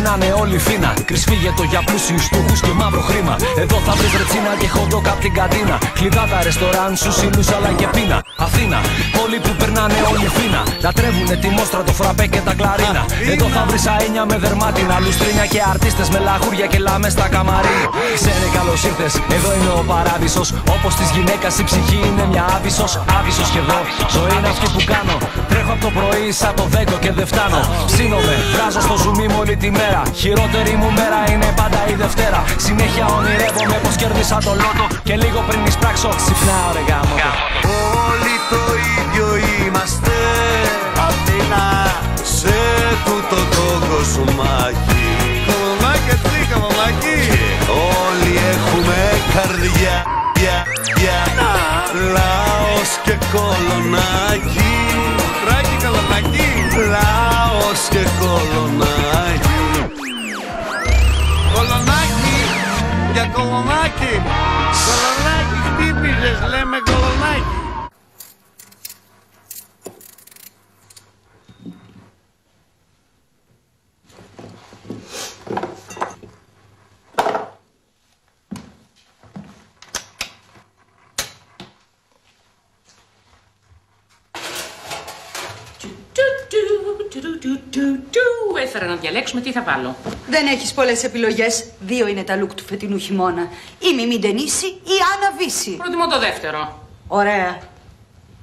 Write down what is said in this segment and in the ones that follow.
περνάνε όλοι φίνα. Κρυσφύγετο για πλούσιους στούχους και μαύρο χρήμα. Εδώ θα βρεις ρετσίνα και χοντόκ απ' την καντίνα. Κλειδά τα ρεστοράν σου, σιλούς αλλά και πίνα. Αθήνα, πόλη που περνάνε όλοι φίνα. Λατρεύουνε τη μόστρα, το φραπέ και τα κλαρίνα. Εδώ θα βρεις αένια με δερμάτινα, λουστρίνια και αρτίστες με λαχούρια και λάμες στα καμαρίνια. Ξέρε καλώς ήρθες, εδώ είναι ο παράδεισος. Όπως της γυναίκας η ψυχή είναι μια άβυσσος. Άβυσσος και εδώ, ζωή είναι αυτή που κάνω. Τρέχω από το πρωί σαν το δέκο και δεν φτάνω. Ψήνομαι, βράζω στο ζουμί μου όλη τη μέρα. Χειρότερη μου μέρα είναι πάντα η Δευτέρα. Συνέχεια ονειρεύομαι πως κέρδισα το λότο. Και λίγο πριν εισπράξω, ξυπνάω ρε γάμο. Όλοι το ίδιο είμαστε. Αθήνα, σε τούτο το κοσμάκι. Κομμάκι, τι κομμάκι. Όλοι έχουμε καρδιά. Λάος και κολονάκι. Τράκι κολονάκι. Λάος και κολονάκι. Κολονάκι. Για κολονάκι. Κολονάκι χτύπησες, λέμε κολονάκι. Έφερα να διαλέξουμε τι θα βάλω. Δεν έχεις πολλές επιλογές. Δύο είναι τα λουκ του φετινού χειμώνα. Η Μιμή Ντενίση ή Άννα Βύση. Προτιμώ το δεύτερο. Ωραία.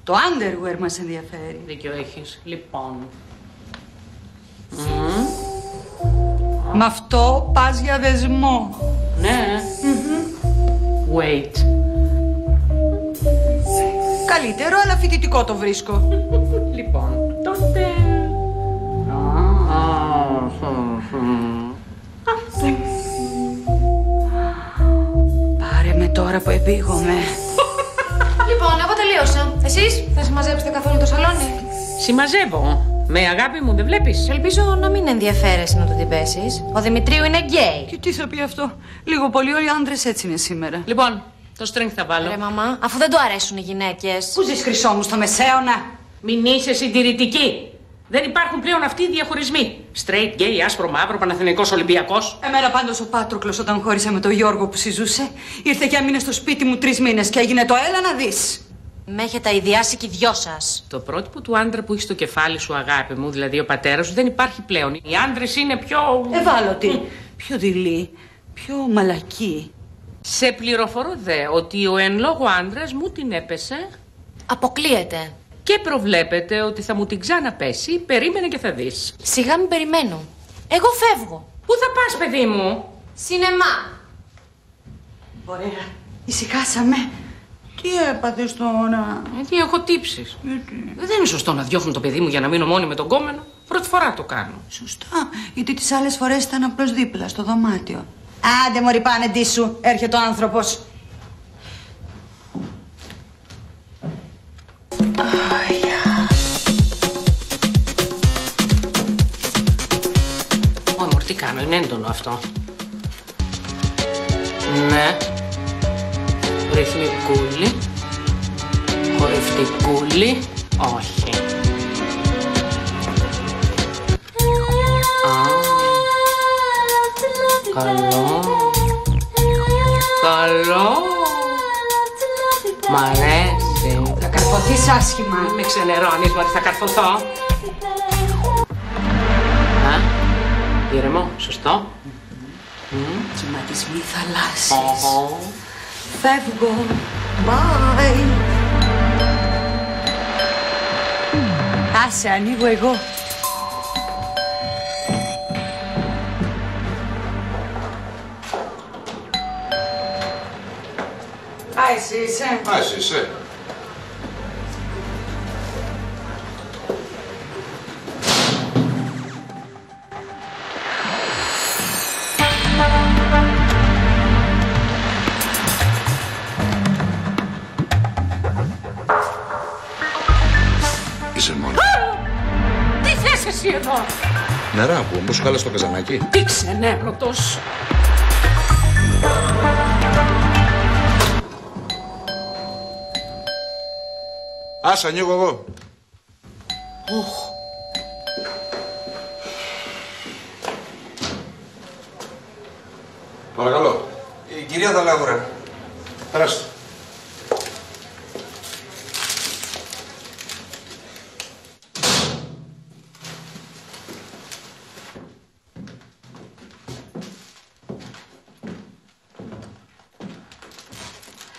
Το underwear μας ενδιαφέρει. Δίκιο έχεις. Λοιπόν. Με αυτό πας για δεσμό. Ναι. Wait. Καλύτερο, αλλά φοιτητικό το βρίσκω. Λοιπόν, τότε... Πάρε με τώρα που επήγομαι. Λοιπόν, εγώ τελείωσα. Εσείς θα συμμαζέψετε καθόλου το σαλόνι? Συμμαζεύω. Με αγάπη μου, δεν βλέπεις? Ελπίζω να μην ενδιαφέρεσαι να το την πέσεις. Ο Δημητρίου είναι γκέι. Και τι θα πει αυτό? Λίγο πολύ όλοι οι άντρες έτσι είναι σήμερα. Λοιπόν, το string θα βάλω. Ρε μαμά, αφού δεν του αρέσουν οι γυναίκες. Πού ζεις χρυσό μου, στο Μεσαίωνα? Μην είσαι συντηρητική. Δεν υπάρχουν πλέον αυτοί οι διαχωρισμοί. Straight, gay, άσπρο, μαύρο, Παναθηναϊκός, Ολυμπιακός. Εμένα πάντως ο Πάτροκλος όταν χώρισε με τον Γιώργο που συζούσε, ήρθε και έμεινε στο σπίτι μου 3 μήνες και έγινε το έλα να δεις. Με έχετε αηδιάσει και οι δυο σας. Το πρότυπο του άντρα που έχει στο κεφάλι σου, αγάπη μου, δηλαδή ο πατέρας σου, δεν υπάρχει πλέον. Οι άντρες είναι πιο... Ευάλωτοι, πιο δειλοί, πιο μαλακοί. Σε πληροφορώ δε ότι ο εν λόγω άντρας μου την έπεσε. Αποκλείεται. Και προβλέπεται ότι θα μου την ξαναπέσει. Περίμενε και θα δεις. Σιγά μην περιμένω. Εγώ φεύγω. Πού θα πας, παιδί μου? Σινεμά. Ωραία, ησυχάσαμε. Τι έπαθες τώρα? Γιατί έχω τύψεις. Δεν είναι σωστό να διώχνω το παιδί μου για να μείνω μόνη με τον κόμενο. Πρώτη φορά το κάνω. Σωστά, γιατί τις άλλες φορές ήταν απλώς δίπλα στο δωμάτιο. Άντε μωρή πάνε τι σου, έρχεται ο άνθρωπος. Όμορ, τι κάνω, είναι έντονο αυτό. Ναι. Ρυθμικούλη. Χορευτικούλη. Όχι. Καλό. Καλό. Μ' αρέσει. Θα καρφωθείς άσχημα. Μην με ξενερώνεις, μωρή, θα καρφωθώ. Α, ήρεμο, σωστό. Κυματισμοί θαλάσσης. Φεύγω. Bye. Άσε, ανοίγω εγώ. Εσύ είσαι. Εσύ είσαι. Είσαι μόνη. Τι θες εσύ εδώ? Νερά που όμως σου χάλασε το καζανάκι. Τι ξενέρωτος. Ας ανοίγω εγώ. Παρακαλώ. Η κυρία Δαλάγουρα. Περάστε.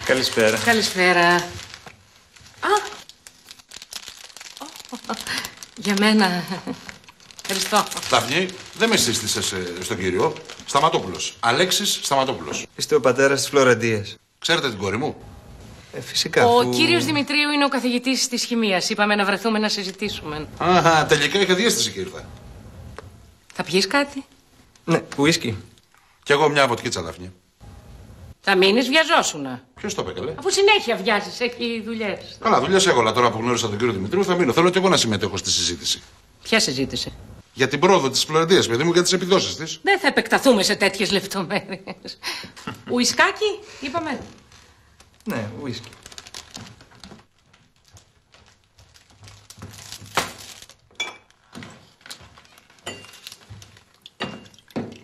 Καλησπέρα. Καλησπέρα. Α! Για μένα. Ευχαριστώ. Δάφνη, δεν με σύστησες στον κύριο. Σταματόπουλος. Αλέξης Σταματόπουλος. Είστε ο πατέρας της Φλωρεντίας. Ξέρετε την κόρη μου? Φυσικά. Ο κύριος Δημητρίου είναι ο καθηγητής της χημείας. Είπαμε να βρεθούμε να συζητήσουμε. Αχα, τελικά είχα διέστηση και ήρθα. Θα πιείς κάτι? Ναι, ουίσκι. Κι εγώ μια βοτκίτσα, Δάφνη. Θα μείνεις, βιαζόσουνα. Ποιος το είπε, καλέ? Αφού συνέχεια βιάζεις, έχει δουλειές. Καλά, δουλειές έχω, αλλά τώρα που γνώρισα τον κύριο Δημητρίου θα μείνω. Θέλω και εγώ να συμμετέχω στη συζήτηση. Ποια συζήτηση? Για την πρόοδο της Φλωρεντίας, παιδί μου, για τις επιδόσεις της. Δεν θα επεκταθούμε σε τέτοιες λεπτομέρειες. Ουισκάκι, είπαμε. Ναι, ουίσκι.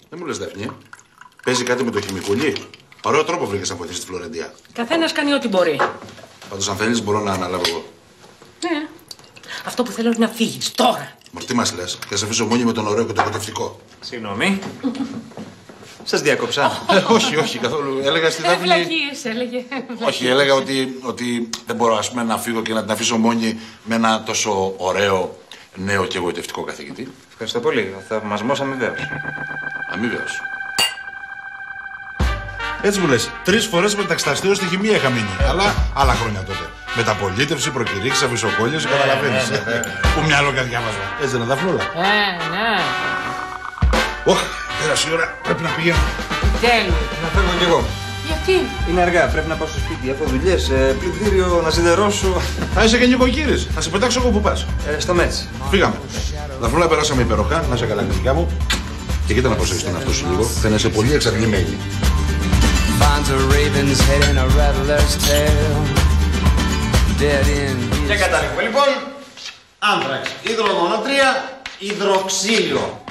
Δεν μου λες, Δάφνη, παίζει κάτι με το χημικούλι? Ωραίο τρόπο βρήκες να βοηθήσεις τη Φλωρεντία. Καθένας κάνει ό,τι μπορεί. Πάντως, αν θέλεις, μπορώ να αναλάβω εγώ. Ναι. Αυτό που θέλω είναι να φύγεις τώρα. Μωρ, τι μας λες, και σε αφήσω μόνη με τον ωραίο και το κοτευτικό. Συγγνώμη. Σας διάκοψα. Όχι, όχι, καθόλου. Έλεγα στη Δάφνη. Βλακίες, έλεγε. Όχι, έλεγα ότι δεν μπορώ, ας πούμε, να φύγω και να την αφήσω μόνη με ένα τόσο ωραίο, νέο και εγωιτευτικό καθηγητή. Ευχαριστώ πολύ. Ο θαυμασμός αμοιβαίος. Αμοιβαίος. Έτσι μου λες, 3 φορές μεταξυταστήριο στη χημεία είχα μείνει. Αλλά άλλα χρόνια τότε. Μεταπολίτευση, προκηρύξεις, αφισοκόλληση, καταλαβαίνεις. Που μυαλό και διάβασμα. Έτσι δεν είναι Δαφνούλα? Ναι. Ωχ, πέρασε η ώρα, πρέπει να πηγαίνω. Τέλειο. Να φεύγω κι εγώ. Γιατί? Είναι αργά, πρέπει να πάω στο σπίτι. Έχω δουλειές, πλυντήριο, να σιδερώσω. Θα είσαι και νοικοκύρης. Θα σε πετάξω εγώ που πας. Στο Μέτς. Φύγαμε. Δαφνούλα, περάσαμε υπέροχα. Να είσαι καλά, γλυκιά μου. Και κοίτα να προσέχεις τον εαυτό σου λίγο. Θα είσαι πολύ εξαντλημένη. Και κατάληγουμε λοιπόν. Άνθραξ, υδροδονοτρία, υδροξύλιο.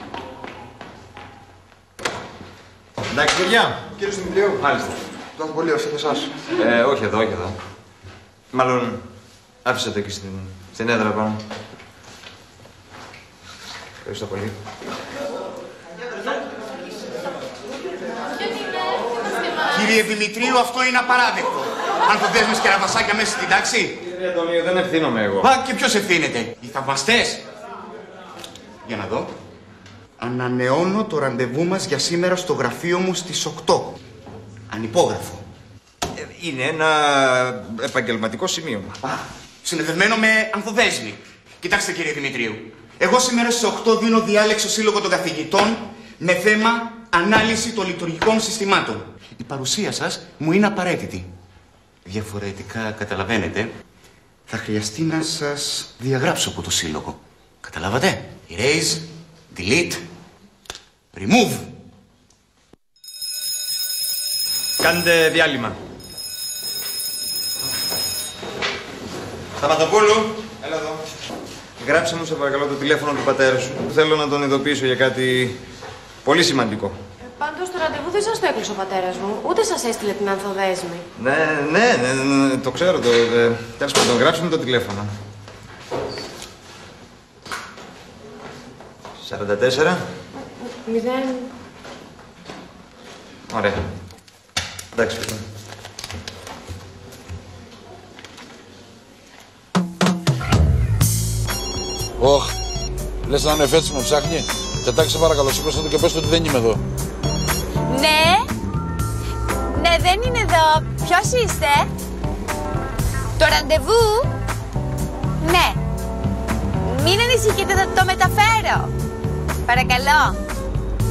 Εντάξει, παιδιά. Κύριε Δημητρίου. Μάλιστα. Το έχω πολύ όρθιο εσάς. Όχι εδώ, όχι εδώ. Μάλλον άφησα το εκεί στην έδρα πάνω. Ευχαριστώ πολύ. Κύριε Δημητρίου, αυτό είναι απαράδεκτο. Αν το δες με σκεραβασάκια μέσα στην τάξη. Κύριε Αντωνίου, δεν ευθύνομαι εγώ. Μα και ποιος ευθύνεται? Οι θαυμαστές. Για να δω. Ανανεώνω το ραντεβού μας για σήμερα στο γραφείο μου στις 8. Ανυπόγραφο. Είναι ένα επαγγελματικό σημείωμα. Συνδεδεμένο με ανθοδέσμη. Κοιτάξτε, κύριε Δημητρίου. Εγώ σήμερα στις 8 δίνω διάλεξη στο Σύλλογο των Καθηγητών με θέμα ανάλυση των λειτουργικών συστημάτων. Η παρουσία σας μου είναι απαραίτητη. Διαφορετικά, καταλαβαίνετε, θα χρειαστεί να σας διαγράψω από το Σύλλογο. Καταλάβατε? Erase, delete, remove. Κάντε διάλειμμα. Σταματοπούλου, έλα εδώ. Γράψε μου σε παρακαλώ το τηλέφωνο του πατέρα σου. Θέλω να τον ειδοποιήσω για κάτι πολύ σημαντικό. Πάντως το ραντεβού δεν σας το έκλεισε ο πατέρας μου. Ούτε σας έστειλε την ανθοδέσμη. Ναι, το ξέρω. Τέλος πάντων, γράψε μου το τηλέφωνο. 44. 0. Ωραία. Εντάξει, φίλε. Ωχ, λες να είναι φέτος με ψάχνει. Κοιτάξτε παρακαλώ, σήκωσε το και πες του ότι δεν είμαι εδώ. Ναι, δεν είναι εδώ. Ποιος είστε? Το ραντεβού? Ναι. Μην ανησυχείτε, θα το μεταφέρω. Παρακαλώ.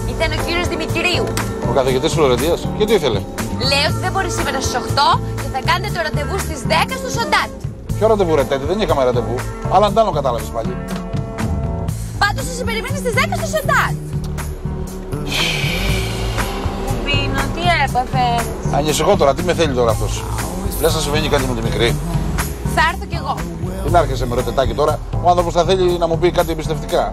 Ήταν ο κύριος Δημητρίου. Ο καθηγητής Φλωρεντίας, και τι ήθελε? Λέει ότι δεν μπορεί σήμερα στις 8 και θα κάνετε το ραντεβού στις 10 στο Σοντάτ. Ποιο ραντεβού ρε τέτοι, δεν είχαμε ραντεβού. Αλλά αν τ' άλλο κατάλαβες πάλι. Πάντως σας περιμένει στις 10 στο Σοντάτ. Κουμπίνο, τι έπαθες? Ανησυχώ τώρα, τι με θέλει τώρα αυτός? Λες να συμβαίνει κάτι με τη μικρή? Θα έρθω κι εγώ. Τι να έρχεσαι με ρετετάκι τώρα, ο άνθρωπος θα θέλει να μου πει κάτι εμπιστευτικά.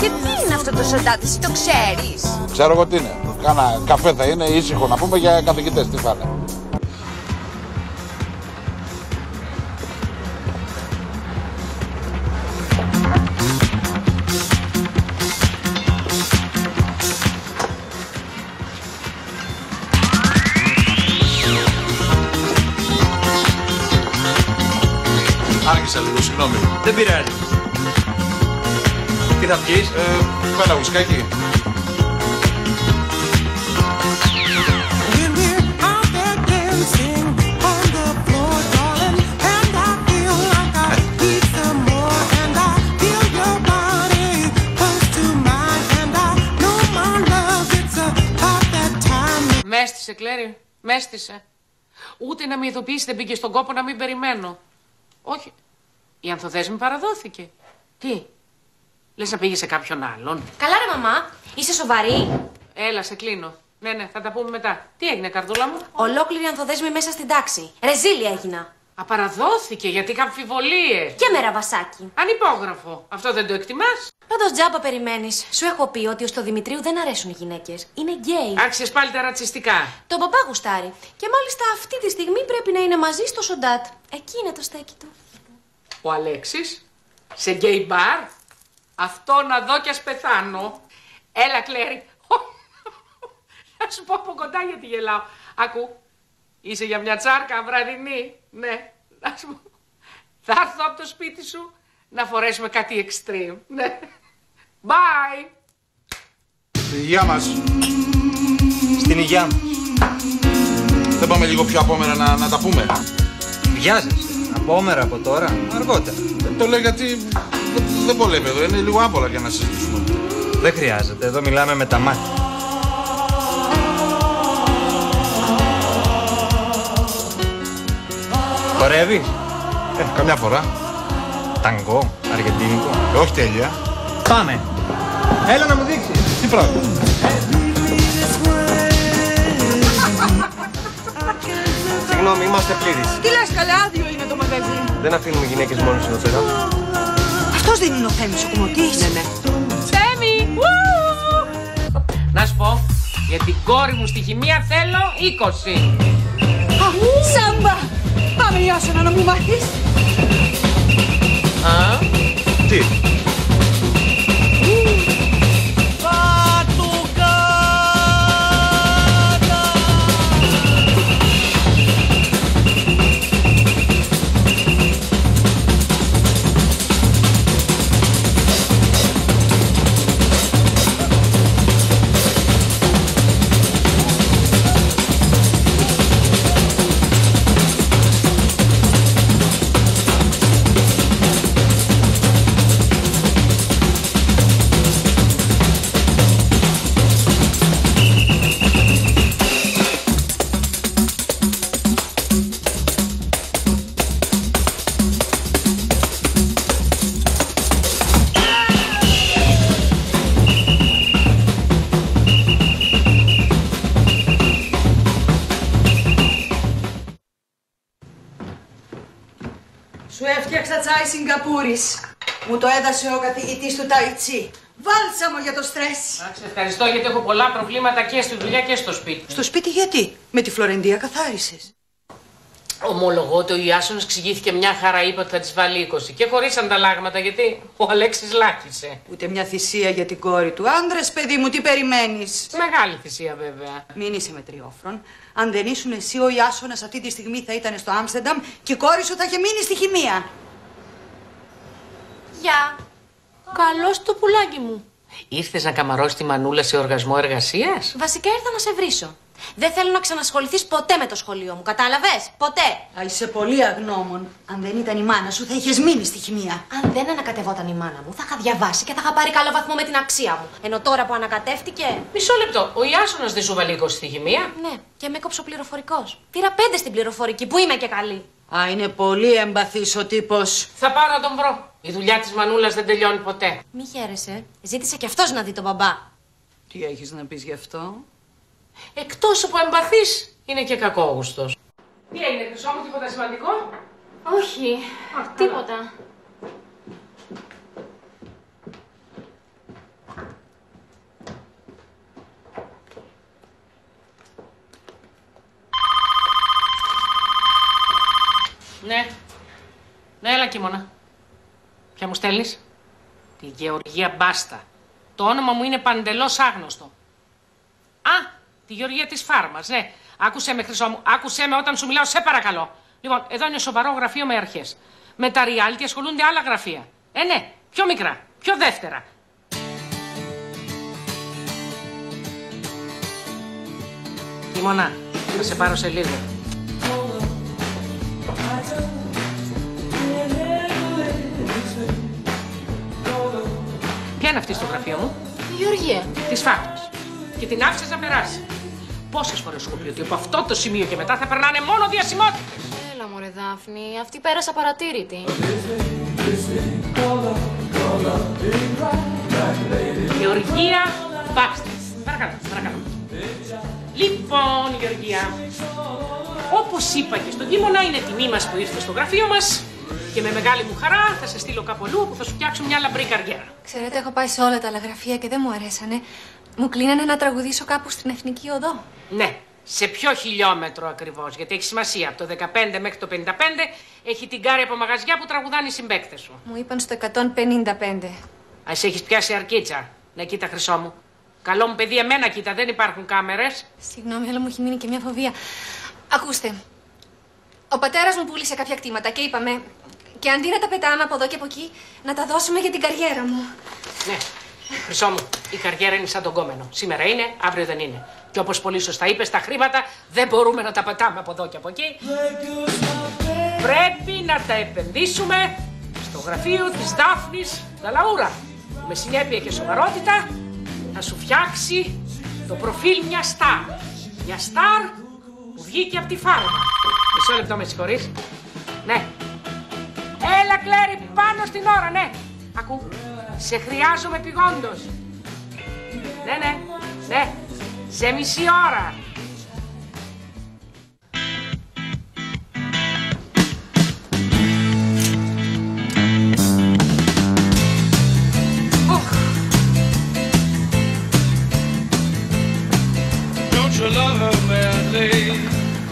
Και τι είναι αυτό το σοντάτ, εσύ το ξέρεις? Ξέρω εγώ τι είναι. Κάνα καφέ θα είναι, ήσυχο να πούμε για καθηγητές. Τι θα είναι. Άργησα λίγο, συγγνώμη. Δεν πειράζει. Τι θα πιείς? Πέρα ουσκάκι. Μέστησε, Κλέρι, μέστησε. Ούτε να με ειδοποιήσει δεν μπήκε στον κόπο να μην περιμένω. Όχι, η Ανθοδέσμη παραδόθηκε. Τι, λες να πήγε σε κάποιον άλλον? Καλά ρε μαμά, είσαι σοβαρή? Έλα, σε κλείνω. Ναι, θα τα πούμε μετά. Τι έγινε, καρδούλα μου? Ολόκληρη Ανθοδέσμη μέσα στην τάξη. Ρεζίλη έγινα. Απαραδόθηκε γιατί είχα αμφιβολίες. Και με ραβασάκι. Ανυπόγραφο. Αυτό δεν το εκτιμάς? Πάντως τζάμπα περιμένεις. Σου έχω πει ότι στο Δημητρίου δεν αρέσουν οι γυναίκες. Είναι γκέι. Άξιες πάλι τα ρατσιστικά. Το παπά γουστάρει. Και μάλιστα αυτή τη στιγμή πρέπει να είναι μαζί στο Σοντάτ. Εκεί είναι το στέκι του. Ο Αλέξης, σε γκέι μπαρ. Αυτό να δω κι ας πεθάνω. Έλα, Κλέρι. Θα σου πω από κοντά γιατί γελάω. Ακού, είσαι για μια τσάρκα βραδινή? Ναι, να σου πω. Θα έρθω από το σπίτι σου να φορέσουμε κάτι extreme. Ναι. Bye. Στην υγεία μας. Στην υγεία μας. Δεν πάμε λίγο πιο απόμερα να τα πούμε? Βιάζεσαι. Απόμερα από τώρα, αργότερα. Το λέω γιατί δεν βολεύει εδώ. Είναι λίγο άπολα για να συζητήσουμε. Δεν χρειάζεται. Εδώ μιλάμε με τα μάτια. Χορεύεις? Καμιά φορά. Ταγκό, αργεντίνικο. Όχι τέλεια. Πάμε. Έλα να μου δείξεις. Τι πράγμα? Συγγνώμη, είμαστε πλήρεις. Τι λες, καλά, άδειο είναι το μαγαζί. Δεν αφήνουμε γυναίκες μόνος εδώ πέρα. Αυτός δεν είναι ο Θέμης ο κουμωτής? Ναι. Θέμη! Να σου πω, για την κόρη μου στη χημεία θέλω 20. Σάμπα! Πάμε Ιάσονα να μου μάθεις. Α, Τι? Σου έφτιαξα τσάι Σιγκαπούρης. Μου το έδωσε ο καθηγητής του Ταϊτσί. Βάλσαμο για το στρες. σε ευχαριστώ γιατί έχω πολλά προβλήματα και στη δουλειά και στο σπίτι. Στο σπίτι γιατί? Με τη Φλωρεντία καθάρισες? Ομολογώ ότι ο Ιάσονας εξηγήθηκε μια χαρά, είπε ότι θα της βάλει 20 και χωρίς ανταλλάγματα γιατί ο Αλέξης λάχισε. Ούτε μια θυσία για την κόρη του. Άντρες, παιδί μου, τι περιμένεις? Μεγάλη θυσία βέβαια. Μην είσαι μετριόφρον. Αν δεν ήσουν εσύ, ο Ιάσονας αυτή τη στιγμή θα ήταν στο Άμστερνταμ και η κόρη σου θα είχε μείνει στη χημεία. Γεια. Καλώς το πουλάκι μου. Ήρθες να καμαρώσεις τη Μανούλα σε οργασμό εργασίας? Βασικά ήρθα να σε βρίσω. Δεν θέλω να ξανασχοληθείς ποτέ με το σχολείο μου, κατάλαβες? Ποτέ. Α, είσαι πολύ αγνώμων. Αν δεν ήταν η μάνα σου, θα είχες μείνει στη χημεία. Αν δεν ανακατευόταν η μάνα μου, θα είχα διαβάσει και θα είχα πάρει καλό βαθμό με την αξία μου. Ενώ τώρα που ανακατεύτηκε. Μισό λεπτό. Ο Ιάσονας δεν σου βάλει 20 στη χημεία? Ναι, και με έκοψε ο πληροφορικός. Πήρα 5 στην πληροφορική, που είμαι και καλή. Α, είναι πολύ εμπαθής ο τύπος. Θα πάω να τον βρω. Η δουλειά της Μανούλας δεν τελειώνει ποτέ. Μη χαίρεσαι. Ζήτησε κι αυτός να δει τον μπαμπά. Τι έχεις να πεις γι' αυτό? Εκτός από εμπαθής, είναι και κακόγουστος. Τι έγινε, Χρυσό μου, τίποτα σημαντικό? Όχι, τίποτα. Ναι. Ναι, έλα Κίμωνα. Ποια μου στέλνεις? Τη Γεωργία Μπάστα. Το όνομα μου είναι παντελώς άγνωστο. Α, τη Γεωργία της Φάρμας, ναι. Άκουσέ με, Χρυσό μου, άκουσέ με όταν σου μιλάω, σε παρακαλώ. Λοιπόν, εδώ είναι σοβαρό γραφείο με αρχές. Με τα reality ασχολούνται άλλα γραφεία. Ναι, πιο μικρά, πιο δεύτερα. Κίμωνα, θα σε πάρω σε λίγο. Ποια είναι αυτή στο γραφείο μου? Η Γεωργία. Της Φάρμας. Και την άφησες να περάσει. Πόσες φορές σου έχω πει ότι από αυτό το σημείο και μετά θα περνάνε μόνο διασημότητες. Έλα μωρέ Δάφνη, αυτή πέρασε απαρατήρητη. Γεωργία Μπάστα. Παρακαλώ, παρακαλώ. Λοιπόν, Γεωργία, όπως είπα και στον Κίμωνα, είναι τιμή μας που ήρθε στο γραφείο μας και με μεγάλη μου χαρά θα σε στείλω κάπου αλλού που θα σου φτιάξω μια λαμπρή καριέρα. Ξέρετε, έχω πάει σε όλα τα άλλα γραφεία και δεν μου αρέσανε. Μου κλείνανε να τραγουδήσω κάπου στην Εθνική Οδό. Ναι, σε ποιο χιλιόμετρο ακριβώς, γιατί έχει σημασία. Από το 15 μέχρι το 55 έχει την κάρη από μαγαζιά που τραγουδάνε οι συμπαίκτες σου. Μου είπαν στο 155. Ας έχεις πιάσει αρκίτσα. Ναι, κοίτα, Χρυσό μου. Καλό μου παιδί, εμένα κοίτα, δεν υπάρχουν κάμερες. Συγγνώμη, αλλά μου έχει μείνει και μια φοβία. Ακούστε, ο πατέρας μου πούλησε κάποια κτήματα και είπαμε, και αντί να τα πετάμε από εδώ και από εκεί, να τα δώσουμε για την καριέρα μου. Ναι, Χρυσό μου, η καριέρα είναι σαν τον κόμενο. Σήμερα είναι, αύριο δεν είναι. Και όπως πολύ σωστά είπες, τα χρήματα δεν μπορούμε να τα πετάμε από εδώ και από εκεί. Πρέπει να τα επενδύσουμε στο γραφείο της Δάφνης Δαλαούρα. Με συνέπεια και σοβαρότητα θα σου φτιάξει το προφίλ μια στάρ. Μια στάρ που βγήκε από τη Φάρμα. Μισό λεπτό, με συγχωρείς. Ναι. Έλα, Κλέρι, πάνω στην ώρα, ναι. Ακού, σε χρειάζομαι επειγόντως. Ναι. Σε μισή ώρα.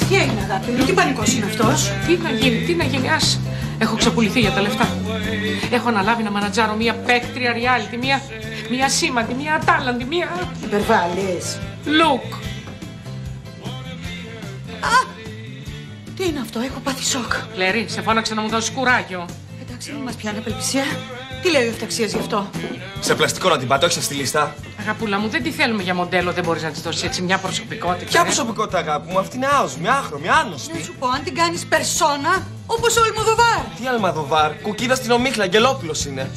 Τι έγινε, αγάπη μου, τι πανικός είναι αυτός? Τι να γίνει, ας. Έχω ξεπουληθεί για τα λεφτά. Έχω αναλάβει να μανατζάρω μια παίκτρια reality, μια σήμαντη, μια ατάλλαντη, μια... Υπερβάλλεις. Look. Α! Τι είναι αυτό, έχω πάθει σοκ. Κλέρι, σε φώναξα να μου δώσεις κουράγιο. Εντάξει, δεν μας πιάνει απελπισία. Τι λέει ο Ευταξίας γι' αυτό? Σε πλαστικό να την πάτε, όχι στη λίστα. Αγαπούλα μου, δεν τη θέλουμε για μοντέλο, δεν μπορείς να της δώσεις έτσι μια προσωπικότητα. Ποια προσωπικότητα, αγάπη μου, αυτή είναι άοσμη, άχρωμη, άγνωστη. Να σου πω, αν την κάνεις περσόνα, όπως ο Αλμοδοβάρ. Τι Αλμαδοβάρ, κουκίδα στην ομίχλα, Αγγελόπουλος είναι.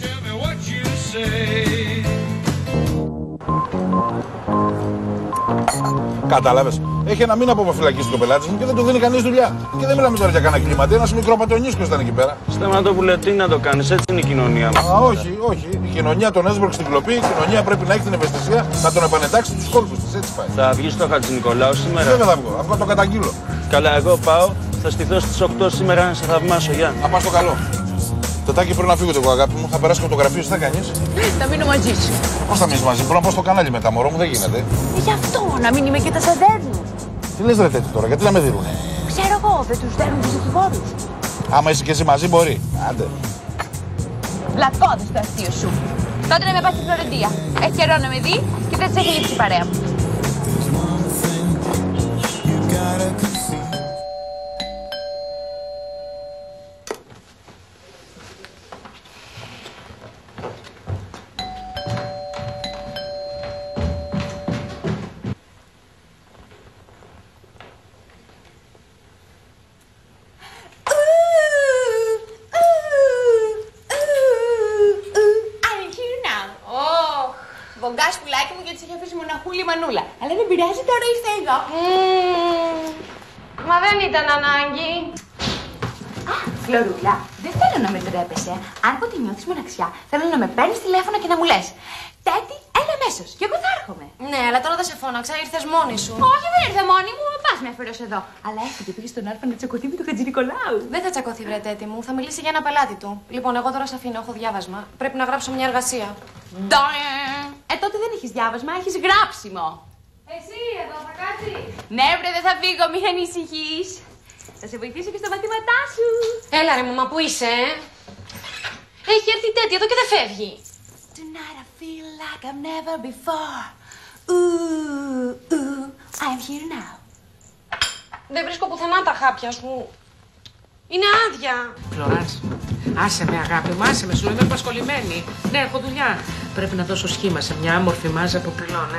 Κατάλαβες. Έχει ένα μήνα που αποφυλακίσει το πελάτη μου και δεν του δίνει κανείς δουλειά. Και δεν μιλάμε τώρα για κανένα κλίματα. Ένας μικροπατονίσκος ήταν εκεί πέρα. Σταματόπουλε, τι να το κάνεις, έτσι είναι η κοινωνία μας. Α, όχι. Η κοινωνία τον έσβρωξε στην κλοπή. Η κοινωνία πρέπει να έχει την ευαισθησία να τον επανετάξει στους κόλπους της. Έτσι πάει. Θα βγεις στο Χατζηνικολάου σήμερα? Βέβαια θα βγω. Αυτό το καταγγείλω. Καλά, εγώ πάω. Θα στηθώ στις 8 σήμερα να σε θαυμάσω. Γεια. Να πας στο καλό. Τετάκι πρέπει να φύγω εγώ, αγάπη μου. Θα περάσω το γραφείο, τι θα κάνεις? Θα μείνω μαζί σου. Πώς θα μείνεις μαζί? Μπορώ να πάω στο κανάλι μετά, μωρό μου, δεν γίνεται. Γι' αυτό, να μην είμαι και τα σε δέρνουν. Τι λες ρε τέτοιο τώρα, γιατί να με δίνουνε? Ξέρω εγώ, δεν τους δέρνουν τους δικηγόρους. Άμα είσαι και εσύ μαζί, μπορεί. Άντε. Βλακώδες το αστείο σου. Τότε να με πας στη Φλωρεντία. Έχει καιρό να με δει και δεν της έχει λείψει η παρέα μου. Βογκάς πουλάκι μου γιατί σε είχε αφήσει μοναχούλη μανούλα. Αλλά δεν πειράζει, τώρα ήρθε εδώ. Μα δεν ήταν ανάγκη. Α, Φλωρούλα, δεν θέλω να με τρέπεσαι. Αν ποτέ νιώθεις μοναξιά, θέλω να με παίρνεις τηλέφωνο και να μου λες Τέτη, έλα αμέσως και εγώ θα έρχομαι. Ναι, αλλά τώρα δεν σε φώναξα, ήρθες μόνη σου. Όχι, δεν ήρθε μόνη μου, ο παπάς με έφερε εδώ. Αλλά έφυγε, πήγε στον Άρπα να τσακωθεί με τον Χατζηνικολάου. Δεν θα τσακωθεί, βρε Τέτη μου, θα μιλήσει για ένα πελάτη του. Λοιπόν, εγώ τώρα σε αφήνω, έχω διάβασμα. Πρέπει να γράψω μια εργασία. Τότε δεν έχεις διάβασμα, έχεις γράψιμο. Εσύ εδώ θα κάτσεις? Ναι, βρε, δεν θα φύγω, μην ανησυχείς. Θα σε βοηθήσω και στα μαθήματά σου. Έλα ρε μου, μα πού είσαι, Έχει έρθει η τέτοια εδώ και δεν φεύγει. Tonight I feel like I've never before. Ooh, ooh, I'm here now. Δεν βρίσκω πουθενά τα χάπια σου. Είναι άδεια. Φλωράς, άσε με αγάπη μου, άσε με, σου είμαι απασχολημένη. Ναι, έχω δουλειά. Πρέπει να δώσω σχήμα σε μια άμορφη μάζα από πυλών,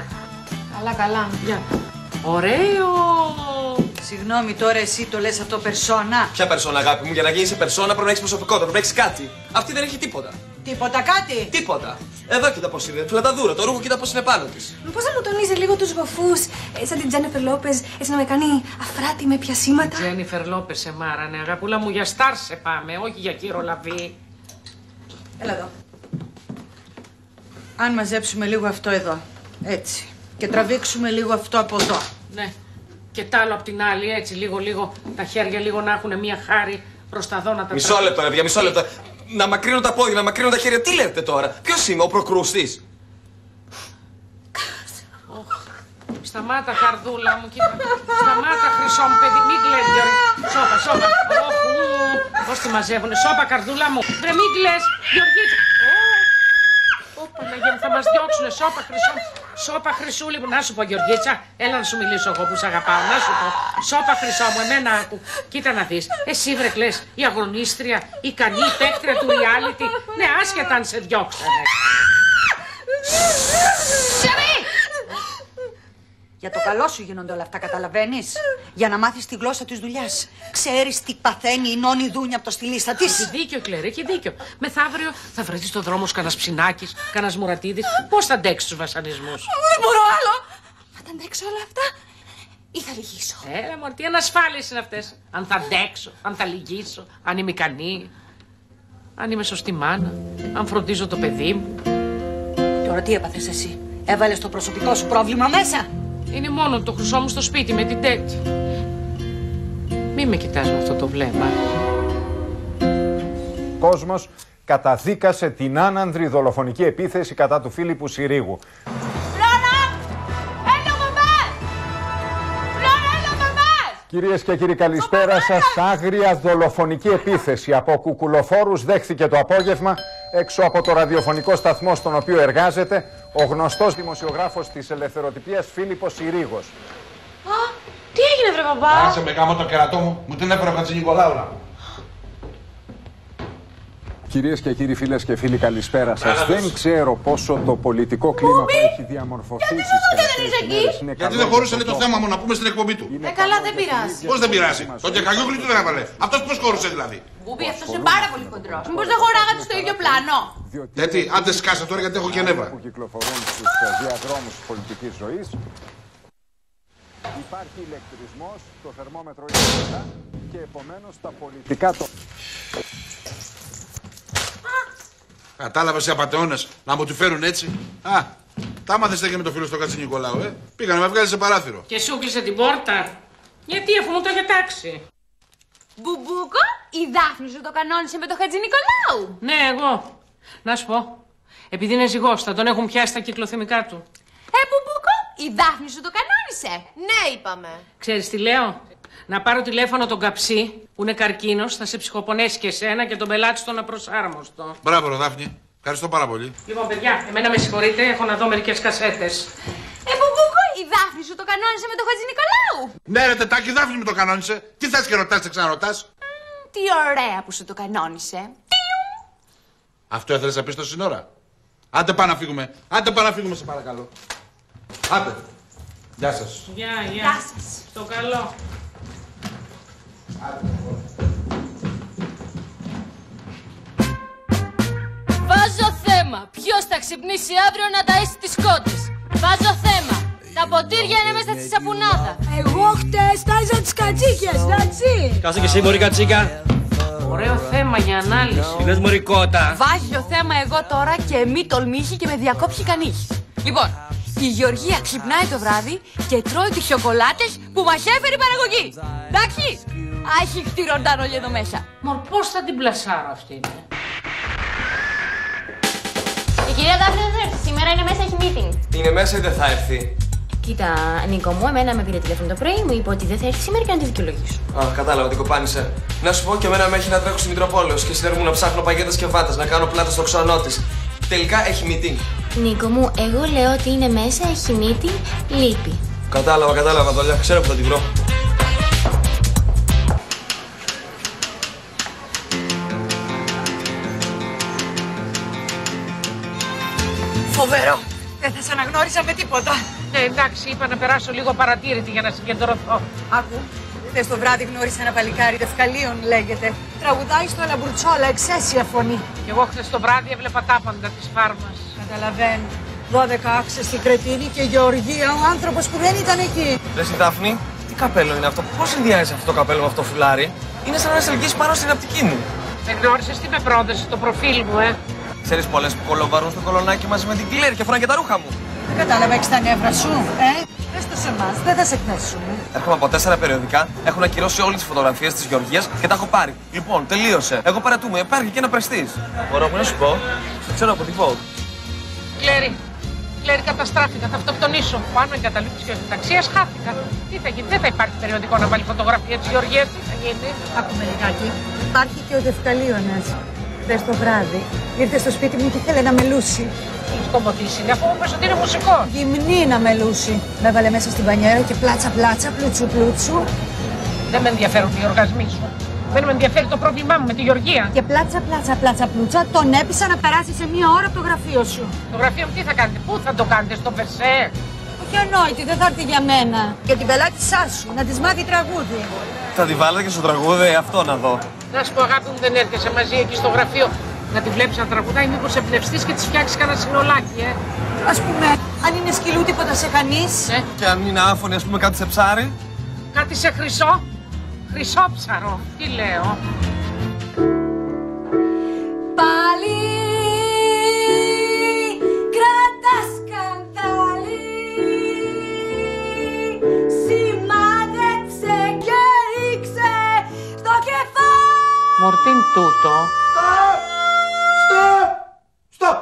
Καλά, καλά. Γεια. Ωραίο. Συγγνώμη, τώρα εσύ το λες αυτό περσόνα. Ποια περσόνα, αγάπη μου, για να γίνεις περσόνα πρέπει να έχεις προσωπικότητα, πρέπει να έχεις κάτι. Αυτή δεν έχει τίποτα. Τίποτα κάτι. Τίποτα. Εδώ κοίτα πώς είναι. Φλαταδούρα, το ρούχο κοίτα πώς είναι πάνω της. Πώς να μου τονίζει λίγο τους γοφούς, σαν την Τζένιφερ Λόπεζ, έτσι να με κάνει αφράτη με πιασίματα. Τζένιφερ Λόπεζ σε μάρανε, αγαπούλα μου, για στάρ σε πάμε, όχι για κύρο λαβή. Έλα εδώ. Αν μαζέψουμε λίγο αυτό εδώ, έτσι, και τραβήξουμε λίγο αυτό από εδώ. Ναι. Και τ' άλλο απ' την άλλη, έτσι, λίγο, τα χέρια λίγο να έχουν μια χάρη προς τα δω να τα Μισό λεπτό, παιδιά, μισό λεπτό. Να μακρύνω τα πόδια, να μακρύνω τα χέρια. Τι λέτε τώρα, ποιος είμαι, ο προκρούστης? Σταμάτα, καρδούλα μου, κοίτα. Σταμάτα, χρυσό μου παιδί, μην κλαις, Γιώργη. Σώπα. Πώς τη μαζεύουνε, σώπα, καρδούλα μου. Βρε, μην κλαις, Γεωργίτσα. Παναγία μου, θα μας διώξουνε, σώπα, χρυσό. Σώπα, χρυσούλη μου, να σου πω, Γεωργίτσα. Έλα να σου μιλήσω εγώ που σ' αγαπάω, να σου πω. Σώπα, χρυσό μου, εμένα άκου. Κοίτα να δεις, εσύ βρε κλαις, η αγωνίστρια, η ικανή παίκτρια του reality. Ναι, άσχετα αν σε διώξανε. Για το καλό σου γίνονται όλα αυτά, καταλαβαίνεις. Για να μάθεις τη γλώσσα της δουλειάς. Ξέρεις τι παθαίνει η Νόνη Δούνια από το στυλίστα της. Έχει δίκιο, Κλέρη, έχει δίκιο. Μεθαύριο θα βρεθεί στο δρόμο σου κανένας Ψινάκης, κανένας Μουρατίδης. Πώς θα αντέξεις τους βασανισμούς? Δεν μπορώ άλλο. Θα τα αντέξω όλα αυτά ή θα λυγίσω? Μωρή, τι ανασφάλειες είναι αυτές. Αν θα αντέξω, αν θα λυγίσω, αν είμαι ικανή, αν είμαι σωστή μάνα, αν φροντίζω το παιδί μου. Τώρα τι έπαθες εσύ? Έβαλες το προσωπικό σου πρόβλημα μέσα? Είναι μόνο το χρυσό μου στο σπίτι με την τέτοια. Μη με κοιτάς με αυτό το βλέμμα. Κόσμος καταδίκασε την άνανδρη δολοφονική επίθεση κατά του Φίλιππου Συρίγου. Κυρίες και κύριοι, καλησπέρα σας. Άγρια δολοφονική επίθεση από κουκουλοφόρους δέχθηκε το απόγευμα έξω από το ραδιοφωνικό σταθμό στον οποίο εργάζεται ο γνωστός δημοσιογράφος της ελευθεροτυπίας Φίλιππος Συρίγος. Τι έγινε βρε παπά? Άσε με κάμω το κερατό μου την έφερε ο Χατζηνικολάου. Κυρίες και κύριοι, φίλες και φίλοι, καλησπέρα σας. Δεν ξέρω πόσο το πολιτικό κλίμα που έχει διαμορφωθεί στις τελευταίες ημέρες είναι. Γιατί δεν χωρούσε το θέμα μου να πούμε στην εκπομπή του. Καλά, δεν πειράζει. Πώς δεν πειράζει? Το Κεκαγιούκλι του δεν έβαλε. Αυτός πώς χωρούσε δηλαδή? Μπούμπι, αυτός είναι πάρα πολύ χοντρός. Μήπως δεν χωράγατε στο ίδιο πλάνο? Γιατί, άντε σκάσε τώρα γιατί έχω και νεύρα. Που κυκλοφορούν στους διαδρόμους της πολιτικής ζωής. Υπάρχει ηλεκτρισμός, το θερμόμετρο είναι κοντά και επομένως τα πολιτικά το... Κατάλαβες οι απατεώνες να μου τη φέρουν έτσι. Τα άμαθες και με το φίλο στο Χατζηνικολάου, Πήγα να με βγάλει σε παράθυρο. Και σου κλείσε την πόρτα. Γιατί, αφού μου το είχε τάξει. Μπουμπούκο, η Δάφνη σου το κανόνισε με το Χατζηνικολάου. Ναι, εγώ. Να σου πω. Επειδή είναι ζυγός, θα τον έχουν πιάσει τα κυκλοθυμικά του. Μπουμπούκο, η Δάφνη σου το κανόνισε. Ναι, είπαμε. Ξέρεις τι λέω? Να πάρω τηλέφωνο τον Καψί, που είναι καρκίνος, θα σε ψυχοπονέσει και εσένα και τον πελάτη στον απροσάρμοστο. Μπράβο, ρε Δάφνη. Ευχαριστώ πάρα πολύ. Λοιπόν, παιδιά, εμένα με συγχωρείτε, έχω να δω μερικές κασέτες. Μπουμπούκο, η Δάφνη σου το κανόνισε με το Χατζηνικολάου. Ναι, ρε Τετάκη, η Δάφνη μου το κανόνισε. Τι θες και ρωτάς, ξαναρωτάς? Τι ωραία που σου το κανόνισε. Αυτό έθελες να πεις στο σύνορα? Άντε πάμε να φύγουμε. Άντε πάμε να φύγουμε, σε παρακαλώ. Άντε. Γεια σας. Γεια σας. Στο καλό. Βάζω θέμα. Ποιος θα ξυπνήσει αύριο να ταΐσει τις κότες? Βάζω θέμα. Τα ποτήρια είναι μέσα στη σαπουνάδα. Εγώ χτες τάιζα τις κατσίκες, έτσι. Κάσε και εσύ, μωρή κατσίκα. Ωραίο θέμα για ανάλυση. Τι λες, μωρή κότα? Βάζω θέμα εγώ τώρα και μη τολμήσει και με διακόψει κανείς. Λοιπόν, η Γεωργία ξυπνάει το βράδυ και τρώει τις σοκολάτες που μας έφερε η παραγωγή. Εντάξει, έχει χτυροντάν όλοι εδώ μέσα. Μωρ, πώς θα την πλασάρω αυτή είναι? Η κυρία Δάφνη δεν θα έρθει. Σήμερα είναι μέσα, έχει meeting. Είναι μέσα ή δεν θα έρθει? Κοίτα, Νίκο μου, εμένα με πήρε τηλέφωνο το πρωί, μου είπε ότι δεν θα έρθει σήμερα και να τη δικαιολογήσω. Α, κατάλαβα, την κοπάνισε. Να σου πω και εμένα με έχει να τρέχω στη Μητροπόλεως και συνέρχομαι να ψάχνω παγέτες και βάτες, να κάνω πλάτα στο ξώνό της. Τελικά έχει meeting. Νίκο μου, εγώ λέω ότι είναι μέσα, έχει meeting, λείπει. Κατάλαβα, Δόλια, ξέρω που θα τη βρω. Φοβερό! Δεν θα σε αναγνώρισα με τίποτα. Εντάξει, είπα να περάσω λίγο παρατήρητη για να συγκεντρωθώ. Άκου, χθες το βράδυ γνώρισα ένα παλικάρι, Δευκαλίων λέγεται. Τραγουδάει στο Λαμπουρτσόλα, εξαίσια φωνή. Και εγώ χθες το βράδυ έβλεπα τάπαντα της φάρμας. Καταλαβαίνω. 12 άξες στην Κρετίνη και Γεωργία, ο άνθρωπος που δεν ήταν εκεί. Λες η Δάφνη, τι καπέλο είναι αυτό, πώς συνδυάζει αυτό το καπέλο με αυτό το φουλάρι. Είναι σαν να σε ελκύσει πάνω στην απτική μου. Δεν γνώρισες τι με πρόδωσε το προφίλ μου, Ξέρεις πολλές που κολοβαρούν στο κολονάκι μαζί με την Κλέρ και φοράνε και τα ρούχα μου. Δεν κατάλαβα, έχεις τα νεύρα σου, Πες το σε εμάς, δεν θα σε εκθέσουμε. Έρχομαι από 4 περιοδικά, έχουν ακυρώσει όλες τις φωτογραφίες της Γεωργίας και τα έχω πάρει. Λοιπόν, τελείωσε. Εγώ παρατούμε, υπάρχει και ένα πρεστής. Μπορώ να σου πω, σε ξέρω από τη Vogue. Κλέρι, καταστράφηκα, θα αυτοκτονήσω. Πάνω εγκαταλείπεις και ταξίας, χάθηκα. Τι θα γίνει, δεν θα υπάρχει περιοδικό να βάλει φωτογραφία της Γεωργίας, τι θα γίνει. Άκουμε λιγάκι. Υπάρχει και ο Δευκαλίωνας. Χθες το βράδυ ήρθε στο σπίτι μου και ήθελε να με λούσει. Τι σκομποτήσει είναι, αφού μου πες ότι είναι μουσικό. Γυμνή να με λούσει. Με έβαλε μέσα στην πανιέρα και πλάτσα, πλούτσου. Δεν με ενδιαφέρουν οι οργασμοί σου. Δεν με ενδιαφέρει το πρόβλημά μου με τη Γεωργία. Και πλούτσα, τον έπεισα να περάσει σε μία ώρα από το γραφείο σου. Το γραφείο μου τι θα κάνετε, πού θα το κάνετε, στο Περσέ. Όχι ανόητη, δεν θα έρθει για μένα. Για την πελάτησά σου, να της μάθει τραγούδι. Θα τη βάλετε και στο τραγούδι, αυτό να δω. Να σου πω, αγάπη μου, δεν έρχεσαι μαζί εκεί στο γραφείο να τη βλέπεις να τραγουδάει, μήπως εμπνευστείς και της φτιάξεις κανένα συνολάκι, Ας πούμε, αν είναι σκυλού τίποτα σε κανείς. Και αν είναι άφωνη, ας πούμε, κάτι σε ψάρι. Κάτι σε χρυσό. Χρυσόψαρο. Τι λέω. Πάλι κρατάς καντάλι, σημάδεψε και ρίξε στο κεφάλι. Μορτίν τούτο. Στοπ!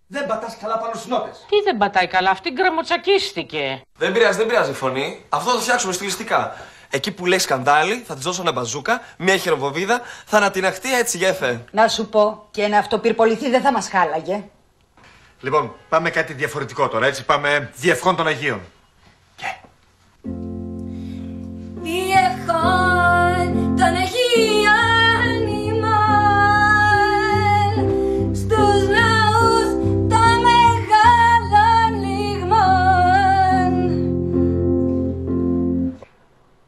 Δεν πατάς καλά πάνω στις νότες. Τι δεν πατάει καλά, αυτή γκραμμοτσακίστηκε. Δεν πειράζει η φωνή. Αυτό θα το φτιάξουμε στιλιστικά. Εκεί που λέει σκανδάλι, θα της δώσω ένα μπαζούκα, μια χειροβοβίδα, θα ανατιναχτεί έτσι γέφε. Να σου πω, και να αυτοπυρποληθεί δεν θα μας χάλαγε. Λοιπόν, πάμε κάτι διαφορετικό τώρα, έτσι. Πάμε διευχών των Αγίων. Διευχών των Αγίων ημών, στους ναούς των μεγάλων λιγμών.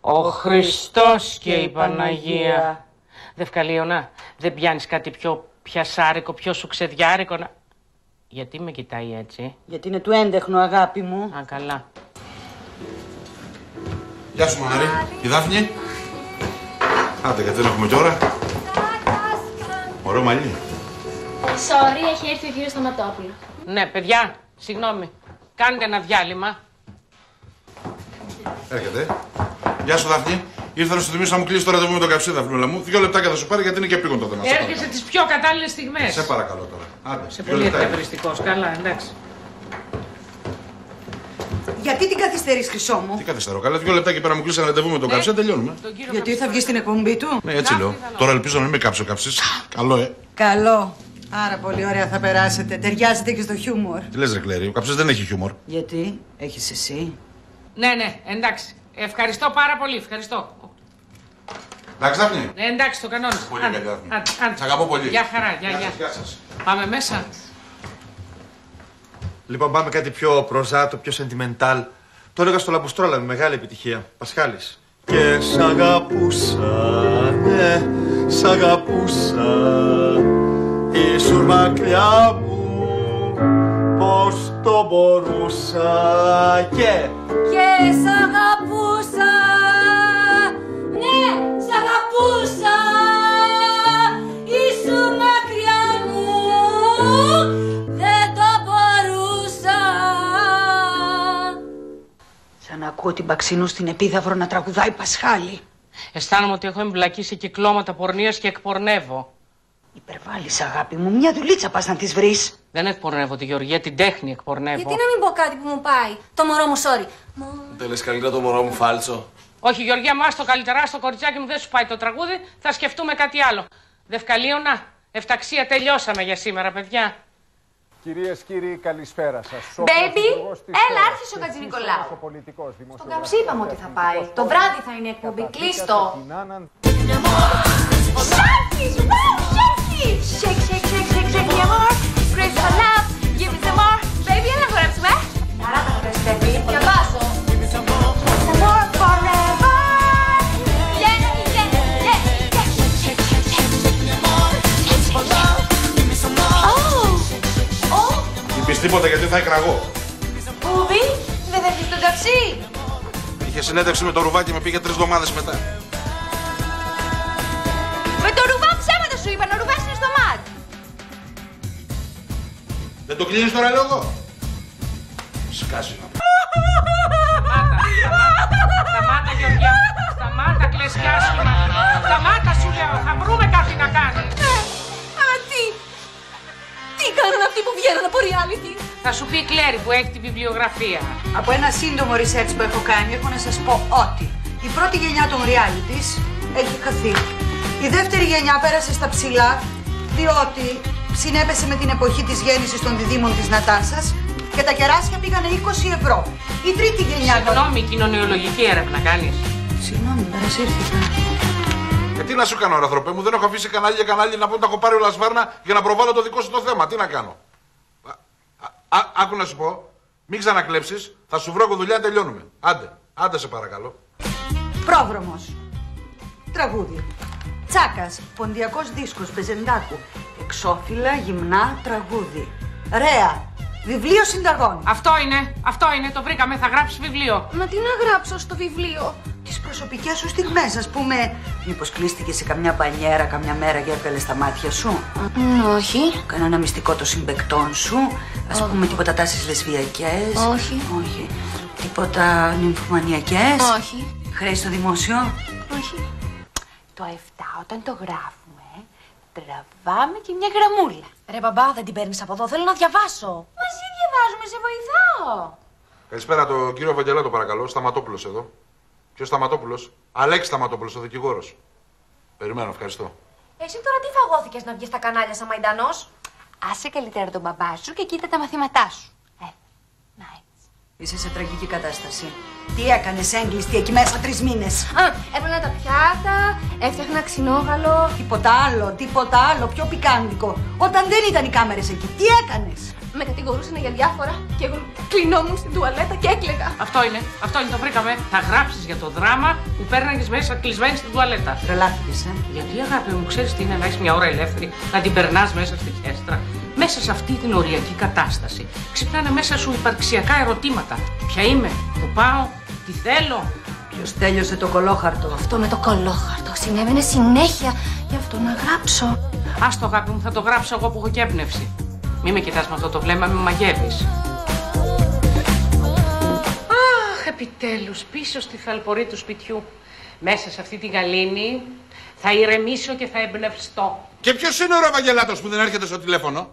Ο Χριστός και η Παναγία. Δευκαλίωνα, δεν πιάνεις κάτι πιο πιασάρικο, πιο σουξεδιάρικο να... Γιατί με κοιτάει έτσι? Γιατί είναι του έντεχνο, αγάπη μου. Α, καλά. Γεια σου, Μαναρή. Η Δάφνη. Άντε, γιατί δεν έχουμε τώρα. Ωραίο μαλλί. Sorry, έχει έρθει ο κύριος Σταματόπουλο. Ναι, παιδιά, συγγνώμη. Κάντε ένα διάλειμμα. Έρχεται. Γεια σου, Δάφνη. Ήρθα να σου θυμίσω να μου κλείσει το ραντεβού με τον Καψίδα, Φινούλα μου. 2 λεπτάκια θα σου πάρει γιατί είναι και επίγον το θέμα. Έρχεσαι τις πιο κατάλληλες στιγμές. Σε παρακαλώ τώρα. Άντε. Σε πολύ εκνευριστικός. Καλά, εντάξει. Γιατί την καθυστερείς, Χρυσό μου? Τι καθυστερώ, καλά. 2 λεπτάκια πέρα μου κλείσει ένα ραντεβού με τον Καψίδα, τελειώνουμε. Γιατί θα βγει στην εκπομπή του? Ναι, έτσι λέω. Τώρα ελπίζω να μην με κάψει ο Καψής. Καλό, Καλό. Άρα πολύ ωραία θα περάσετε. Ταιριάζετε και στο χιούμορ. Τι λες, ρε Κλέρι, ο Καψής δεν έχει χιούμορ. Γιατί, έχεις εσύ. Ναι, εντάξει. Ευχαριστώ πάρα πολύ, ευχαριστώ. Εντάξει, Δάφνη. Ναι, εντάξει, το κανόνισα. Πολύ καλή, Δάφνη. Σ' αγαπώ πολύ. Γεια χαρά, γεια. Πάμε μέσα. Λοιπόν, πάμε κάτι πιο προζάτο, πιο sentimental. Το έλεγα στο Λαμπουστρόλα με μεγάλη επιτυχία. Πασχάλης. Και σ' αγαπούσα, ναι, σ' αγαπούσα. Ήσουν μακριά μου, πώς το μπορούσα. Και σ' αγαπούσα, ναι, σ' αγαπούσα. Ήσουν μακριά μου, δεν το μπορούσα. Σαν να ακούω την Παξινού στην Επίδαυρο να τραγουδάει Πασχάλη. Αισθάνομαι ότι έχω εμπλακεί σε κυκλώματα πορνείας και εκπορνεύω. Υπερβάλλεις, αγάπη μου. Μια δουλίτσα πας να της βρεις. Δεν εκπορνεύω τη Γεωργία, την τέχνη εκπορνεύω. Γιατί να μην πω κάτι που μου πάει. Το μωρό μου, sorry. Δεν λες καλύτερα το μωρό μου φάλτσο. Όχι, Γεωργία, μας το καλύτερα, στο κοριτσάκι μου δεν σου πάει το τραγούδι, θα σκεφτούμε κάτι άλλο. Δευκαλίωνα, Εφταξία, τελειώσαμε για σήμερα, παιδιά. Κυρίες, κύριοι, καλησπέρα σας. Baby, έλα, άρχισε ο Χατζηνικολάου. Στον Καψί είπαμε ότι θα πάει. Το βράδυ θα είναι εκπομπή. Κλείστο. Shake, shake, shake, shake, shake, mi amor. Crazy for love, give me some more. Baby, έλα χορέψουμε. Καράτα το πες, baby. Διαβάζω. Give me some more forever. Yeah, yeah, yeah, yeah. Shake, shake, shake, shake, mi amor. Crazy for love, give me some more. Oh. Μην πεις τίποτα γιατί θα εκραγώ. Μπούμπι, δεν θα έρθεις στον Καψί. Είχε συνέντευξη με το Ρουβάκι, με πήγε 3 εβδομάδες μετά. Με το Ρουβά ψέματα σου είπαν, ο Ρουβάς είναι στο ΜΑΤ. Δεν το κλείνεις τώρα, λέω εγώ. Σκάζει να πω. Σταμάτα, Γεωργία. Σταμάτα, κλαις κι άσχημα. Σταμάτα, σου λέω. Θα βρούμε κάτι να κάνεις. Αλλά τι κάνουν αυτοί που βγαίνουν από reality. Θα σου πει η Κλέρι που έχει τη βιβλιογραφία. Από ένα σύντομο research που έχω κάνει, έχω να σας πω ότι η πρώτη γενιά των realities έχει χαθεί. Η δεύτερη γενιά πέρασε στα ψηλά, διότι συνέπεσε με την εποχή της γέννησης των διδήμων της Νατάσας και τα κεράσια πήγανε 20 ευρώ. Η τρίτη γενιά... Συγγνώμη, κοινωνιολογική έρευνα κάνεις. Συγγνώμη, παρασύρθηκα. Τι να σου κάνω, ρε ανθρωπέ μου, δεν έχω αφήσει κανάλι για κανάλι να πω ότι τα έχω πάρει όλα σβάρνα για να προβάλλω το δικό σου το θέμα. Τι να κάνω. Άκου να σου πω, μην ξανακλέψεις, θα σου βρω εγώ δουλειά, τελειώνουμε. Άντε σε παρακαλώ. Πρόδρομος. Τραγούδι. Τσάκας, ποντιακός δίσκος, Μπεζεντάκου. Εξώφυλλα, γυμνά, τραγούδι. Ρέα, βιβλίο συνταγών. Αυτό είναι, το βρήκαμε, θα γράψεις βιβλίο. Μα τι να γράψω στο βιβλίο. Τις προσωπικές σου στιγμές, ας πούμε. Μήπως κλείστηκε σε καμιά μπανιέρα καμιά μέρα και έβγαλες τα μάτια σου. Όχι. Κανένα μυστικό των συμπαικτών σου. Ας πούμε τίποτα τάσεις λεσβιακές. Όχι. Τίποτα νυμφωμανιακές. Όχι. Χρέη στο δημόσιο. Όχι. Το 7 όταν το γράφουμε, τραβάμε και μια γραμμούλα. Ρε μπαμπά, δεν την παίρνεις από εδώ, θέλω να διαβάσω. Μαζί διαβάζουμε, σε βοηθάω. Καλησπέρα, το κύριο Ευαγγελάτο παρακαλώ, Σταματόπουλος εδώ. Ποιος Σταματόπουλος? Αλέξης Σταματόπουλος, ο δικηγόρος. Περιμένω, ευχαριστώ. Εσύ τώρα τι φαγώθηκες να βγεις στα κανάλια σαν μαϊντανός? Άσε καλύτερα τον μπαμπά σου και κοίτα τα μαθήματά σου. Να έτσι. Είσαι σε τραγική κατάσταση. Τι έκανες έγκλειστη εκεί μέσα 3 μήνες? Έβαλα τα πιάτα, έφτιαχνα ξινόγαλο. Τίποτα άλλο, πιο πικάντικο. Όταν δεν ήταν οι κάμερες εκεί, τι έκανες? Με κατηγορούσαν για διάφορα και εγώ κλεινόμουν στην τουαλέτα και έκλαιγα. Αυτό είναι, το βρήκαμε. Θα γράψεις για το δράμα που πέρναγες μέσα κλεισμένη στην τουαλέτα. Τρελάθηκες, Γιατί, αγάπη μου, ξέρεις τι είναι να έχεις μια ώρα ελεύθερη, να την περνάς μέσα στη χέστρα. Μέσα σε αυτή την οριακή κατάσταση ξυπνάνε μέσα σου υπαρξιακά ερωτήματα. Ποια είμαι, πού πάω, τι θέλω. Ποιος τέλειωσε το κολόχαρτο? Αυτό με το κολόχαρτο συνέβαινε συνέχεια. Γι' αυτό να γράψω. Άστο, αγάπη μου, θα το γράψω εγώ που έχω και έμπνευση. Μη με κοιτάς με αυτό το βλέμμα, με μαγεύεις. Αχ, επιτέλους, πίσω στη θαλπορή του σπιτιού. Μέσα σε αυτή τη γαλήνη θα ηρεμήσω και θα εμπνευστώ. Και ποιος είναι ο Ευαγγελάτος που δεν έρχεται στο τηλέφωνο?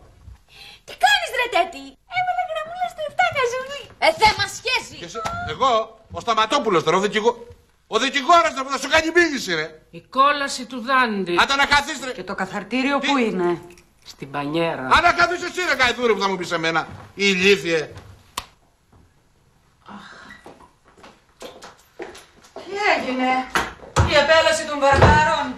Τι κάνεις ρε τέτοι? Έβαλα γραμμούλα στο 7 καζουλί. Θέμα σχέση. Εγώ, ο Σταματόπουλος τώρα, ο δικηγόρος που θα σου κάνει μίληση, ρε. Η κόλαση του Δάντη. Άντε να καθείς, ρε. Και το καθαρτήριο πού είναι? Στην πανιέρα. Αν να καθείς εσύ, ρε Καϊδούρη, που θα μου πεις εμένα. Η ηλίθιε. Τι έγινε? Η επέλαση των βαρβάρων.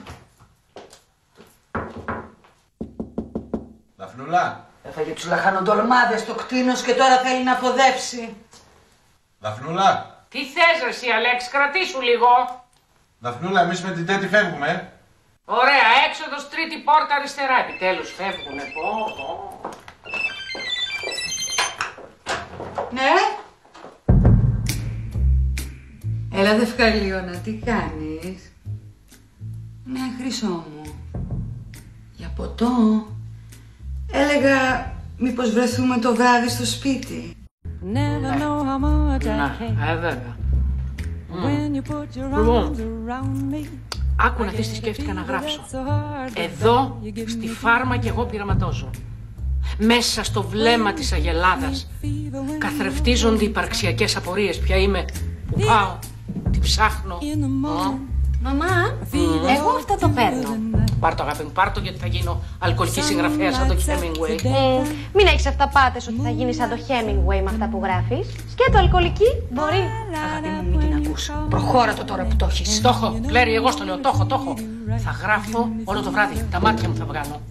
Δαφνούλα. Έφαγε τους λαχανοντολμάδες στο κτίνος και τώρα θέλει να αποδεύσει. Δαφνούλα. Τι θες εσύ, Αλέξη, κρατήσου λίγο. Δαφνούλα, εμείς με την Τέτη φεύγουμε. Ωραία, έξοδος τρίτη πόρτα αριστερά. Επιτέλους φεύγουνε. Ναι. Έλα Δευκαλίωνα, τι κάνεις? Ναι, χρυσό μου. Για ποτό. Έλεγα μήπως βρεθούμε το βράδυ στο σπίτι. Βέβαια. Άκου να δεις τι σκέφτηκα να γράψω. Εδώ, στη φάρμα κι εγώ πειραματώζω. Μέσα στο βλέμμα της αγελάδας καθρεφτίζονται υπαρξιακές απορίες. Ποια είμαι, που πάω, τι ψάχνω. Μαμά, εγώ αυτό το παίρνω. Πάρ' το αγάπη μου, πάρ' το, γιατί θα γίνω αλκοολική συγγραφέα σαν το Hemingway. Μην έχεις αυταπάτες ότι θα γίνεις σαν το Hemingway με αυτά που γράφεις. Σκέτο αλκοολική, μπορεί. Αγάπη μου, μην την ακούς. Προχώρα το τώρα που το έχεις. Το έχω, Κλέρι, εγώ στο λέω, το έχω. Θα γράφω όλο το βράδυ. Τα μάτια μου θα βγάλω.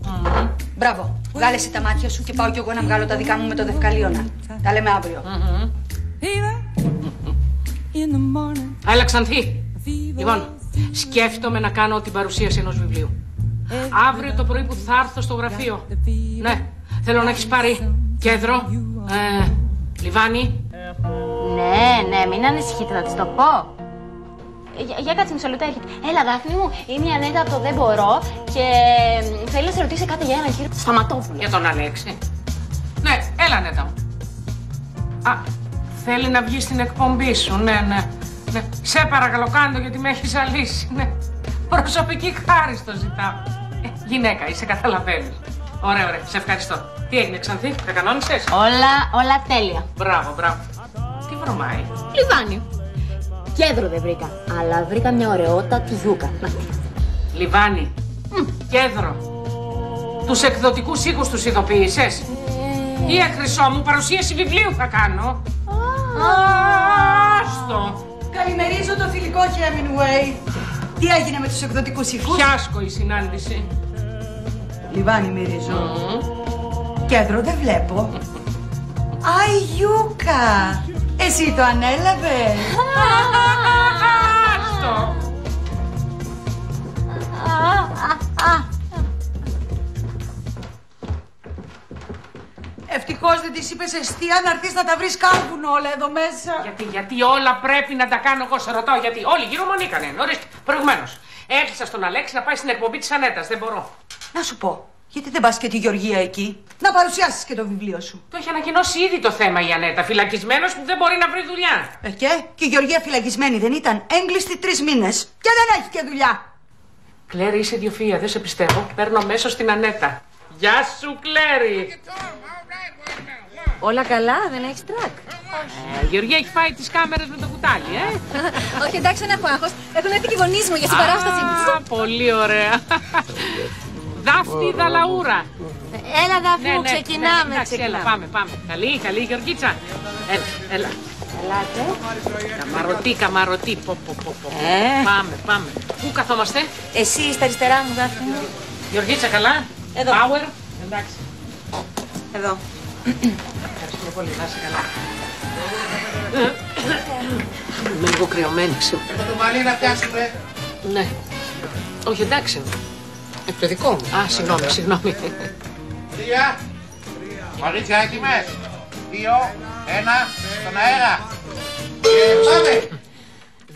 Μπράβο, βγάλε εσύ τα μάτια σου και πάω κι εγώ να βγάλω τα δικά μου με το δευκαλίωνα. Τα λέμε αύριο. Έλα, Ξανθή. Λοιπόν, σκέφτομαι να κάνω την παρουσίαση ενός βιβλίου. Αύριο το πρωί που θα έρθω στο γραφείο. Ναι, θέλω να έχεις πάρει κέντρο, λιβάνι. Ναι, μην ανησυχείτε, να της το πω. Για κάτσε μισό λεπτό, έρχεται. Έλα, Δάφνη μου, είναι η Ανέτα από το Δεν Μπορώ και θέλει να σε ρωτήσει κάτι για έναν κύριο Σταματόπουλο. Για τον Αλέξη. Ναι, έλα, Ανέτα μου. Α, θέλει να βγει στην εκπομπή σου, ναι. Σε παρακαλώ, κάντο, γιατί με έχεις αλύσει. Ναι. Προσωπική χάρη στο ζητάω. Γυναίκα, είσαι, καταλαβαίνεις. Ωραία, σε ευχαριστώ. Τι έγινε, Ξανθή, τα κανόνισες? Όλα τέλεια. Μπράβο. Τι βρωμάει? Λιβάνι. Κέντρο δεν βρήκα, αλλά βρήκα μια ωραιότατη γιούκα. Λιβάνι. Κέντρο. Τους εκδοτικούς οίκους τους ειδοποίησες? Ή χρυσό μου, παρουσίαση βιβλίου θα κάνω. Άστο. Καλημερίζω το φιλικό Hemingway. Τι έγινε με τους εκδοτικούς οίκους? Φιάσκο η συνάντηση. Λιβάνι μυρίζω. Κέντρο δεν βλέπω. Γιούκα. Εσύ το ανέλαβες? Άστο. Ευτυχώς δεν της είπες εστία να έρθεις να τα βρεις κάρβουν όλα εδώ μέσα. Γιατί όλα πρέπει να τα κάνω εγώ, σε ρωτάω γιατί. Όλοι γύρω μου ανήκανε. Ορίστε, προηγουμένως. Έκλεισα στον Αλέξη να πάει στην εκπομπή της Ανέτας. Δεν μπορώ. Να σου πω, γιατί δεν πας και τη Γεωργία εκεί, να παρουσιάσεις και το βιβλίο σου. Το έχει ανακοινώσει ήδη το θέμα η Ανέτα. Φυλακισμένος που δεν μπορεί να βρει δουλειά. Και η Γεωργία φυλακισμένη δεν ήταν? Έγκλειστη 3 μήνες και δεν έχει και δουλειά. Κλέρι, είσαι ιδιοφυΐα, δεν σε πιστεύω. Παίρνω μέσω στην Ανέτα. Γεια σου, Κλέρι. Όλα καλά, δεν έχεις τρακ? Η Γεωργία έχει φάει τις κάμερες με το κουτάλι, Όχι, εντάξει, δεν έχω άγχος. Έχουν έρθει και οι γονείς μου για συμπαράσταση. Πολύ ωραία. Δάφνη Δαλαούρα. Έλα, Δάφνη μου, ξεκινάμε. Έλα, πάμε. Καλή, Γεωργίτσα. Έλα. Ελάτε. Καμαρωτή. Πάμε. Πού καθόμαστε? Εσύ στα αριστερά μου, Δάφνη μου. Γεωργίτσα, καλά? Εδώ. Power. Εντάξει. Εδώ. Ευχαριστούμε πολύ, να είσαι καλά. Είμαι λίγο κρυωμένη σήμερα. Θα το μαλλί να πιάσουμε. Ναι. Όχι, εντάξει. Το δικό μου. Συγγνώμη. 3. Μαρίτσα, έτοιμες? 2, 1, στον αέρα. Και πάμε.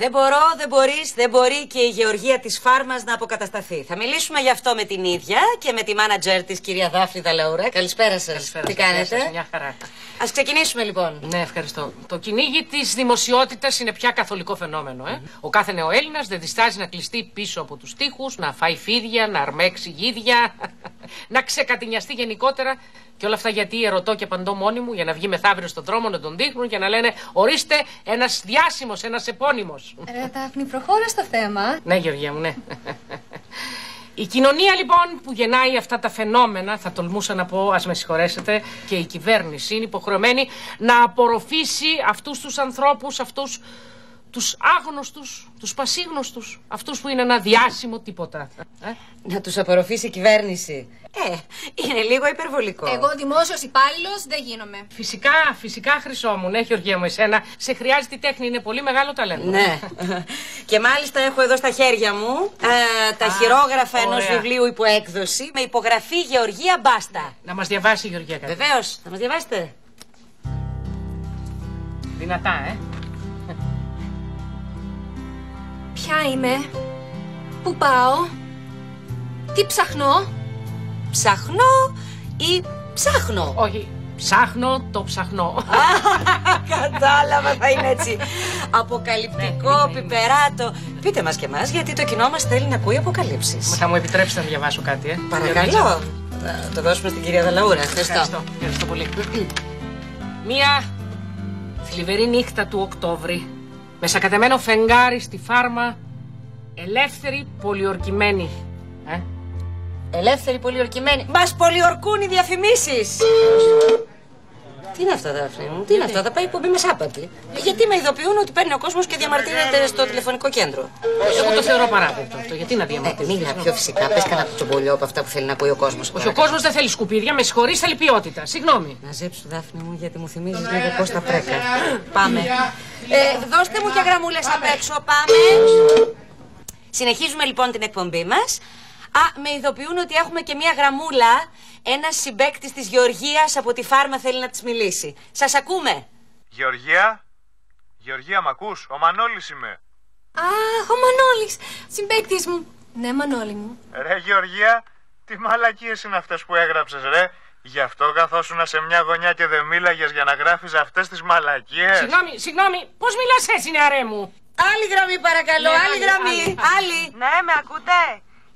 Δεν μπορώ, δεν μπορείς, δεν μπορεί και η Γεωργία της φάρμας να αποκατασταθεί. Θα μιλήσουμε γι' αυτό με την ίδια και με τη μάνατζερ της, κυρία Δάφνη Δαλαούρα. Καλησπέρα σας. Τι κάνετε? Μια χαρά. Ας ξεκινήσουμε λοιπόν. Ναι, ευχαριστώ. Το κυνήγι της δημοσιότητας είναι πια καθολικό φαινόμενο. Ο κάθε νεοέλληνας δεν διστάζει να κλειστεί πίσω από τους τοίχους, να φάει φίδια, να αρμέξει γίδια, να ξεκατηνιαστεί γενικότερα. Και όλα αυτά γιατί ερωτώ και απαντώ μόνη μου για να βγει μεθαύριο στον δρόμο να τον δείχνουν και να λένε ορίστε ένας διάσημος, ένας επώνυμος. Ρε Δάφνη, προχώρα στο θέμα. Ναι, Γεωργία μου, ναι. Η κοινωνία λοιπόν που γεννάει αυτά τα φαινόμενα, θα τολμούσα να πω, ας με συγχωρέσετε, και η κυβέρνηση είναι υποχρεωμένη να απορροφήσει αυτούς τους ανθρώπους, αυτούς τους άγνωστους, τους πασίγνωστους, αυτούς που είναι ένα διάσημο τίποτα. Να τους απορροφήσει η κυβέρνηση. Είναι λίγο υπερβολικό. Εγώ δημόσιος υπάλληλος δεν γίνομαι. Φυσικά, Χρυσό μου, ναι, Γεωργία μου, εσένα σε χρειάζεται η τέχνη, είναι πολύ μεγάλο ταλέντο. Ναι. Και μάλιστα έχω εδώ στα χέρια μου τα χειρόγραφα ενός βιβλίου υπό έκδοση με υπογραφή Γεωργία Μπάστα. Να μας διαβάσει η Γεωργία κάτι. Βεβαίως, θα μας διαβάσετε. Δυνατά, Ποια είμαι, πού πάω, τι ψαχνώ? Ψαχνώ ή ψάχνω? Όχι, Ψάχνω το ψαχνό. Κατάλαβα, θα είναι έτσι. Αποκαλυπτικό, πιπεράτο. Πείτε μας και εμάς, γιατί το κοινό μας θέλει να ακούει αποκαλύψεις. Θα μου επιτρέψετε να διαβάσω κάτι, Παρακαλώ. Θα το δώσουμε στην κυρία Δαλαούρα. Ευχαριστώ πολύ. Μία θλιβερή νύχτα του Οκτώβρη, μεσακατεμένο φεγγάρι στη Φάρμα, ελεύθερη πολιορκημένη. Ελεύθερη πολιορκημένη. Μας πολιορκούν οι διαφημίσεις. Τι είναι αυτά, Δάφνη μου, τι είναι αυτά, θα πάει εκπομπή μεσάπατη. Γιατί με ειδοποιούν ότι παίρνει ο κόσμος και διαμαρτύρεται στο τηλεφωνικό κέντρο. Εγώ το θεωρώ παράδεκτο αυτό. Γιατί να διαμαρτύρεται. Μίλα πιο φυσικά, πες κανένα τσομπολιό από αυτά που θέλει να ακούει ο κόσμος. Όχι, ο κόσμος δεν θέλει σκουπίδια, με συγχωρείς, θέλει ποιότητα. Συγγνώμη. Να ζέψου, Δάφνη μου, γιατί μου θυμίζεις λίγο πώς τα πρέκα. Πάμε. Δώστε μου και γραμμούλες απ' έξω, πάμε. Συνεχίζουμε λοιπόν την εκπομπή μας. Με ειδοποιούν ότι έχουμε και μία γραμμούλα. Ένας συμπαίκτης της Γεωργίας από τη Φάρμα θέλει να της μιλήσει. Σας ακούμε. Γεωργία, μ' ακούς? Ο Μανώλης είμαι. Αχ, ο Μανώλης, συμπαίκτης μου. Ναι, Μανώλη μου. Ρε Γεωργία, τι μαλακίες είναι αυτές που έγραψες, ρε. Γι' αυτό καθόσουνα σε μια γωνιά και δεν μίλαγες για να γράφεις αυτές τις μαλακίες. Συγγνώμη, πώς μιλάς έτσι, νεαρέ μου? Άλλη γραμμή παρακαλώ, άλλη γραμμή. Άλλη. Ναι, με ακούτε?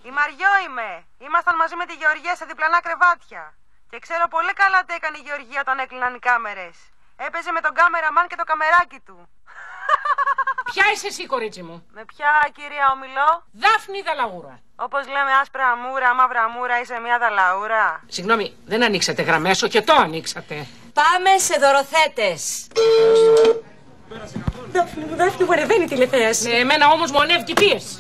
Η Μαριό είμαι. Ήμασταν μαζί με τη Γεωργία σε διπλανά κρεβάτια. Και ξέρω πολύ καλά τι έκανε η Γεωργία όταν έκλειναν οι κάμερες. Έπαιζε με τον κάμεραμαν και το καμεράκι του. Ποια είσαι εσύ, κορίτσι μου? Με ποια, κυρία ομιλώ? Δάφνη Δαλαούρα. Όπως λέμε άσπρα μούρα, μαύρα μούρα, είσαι μια Δαλαούρα. Συγγνώμη, δεν ανοίξατε γραμμές, και το ανοίξατε. Πάμε σε δωροθέτες. Δάφνη μου ανεβαίνει τηλεθέαση. Ναι, εμένα όμως μου ανέβηκε η πίεση.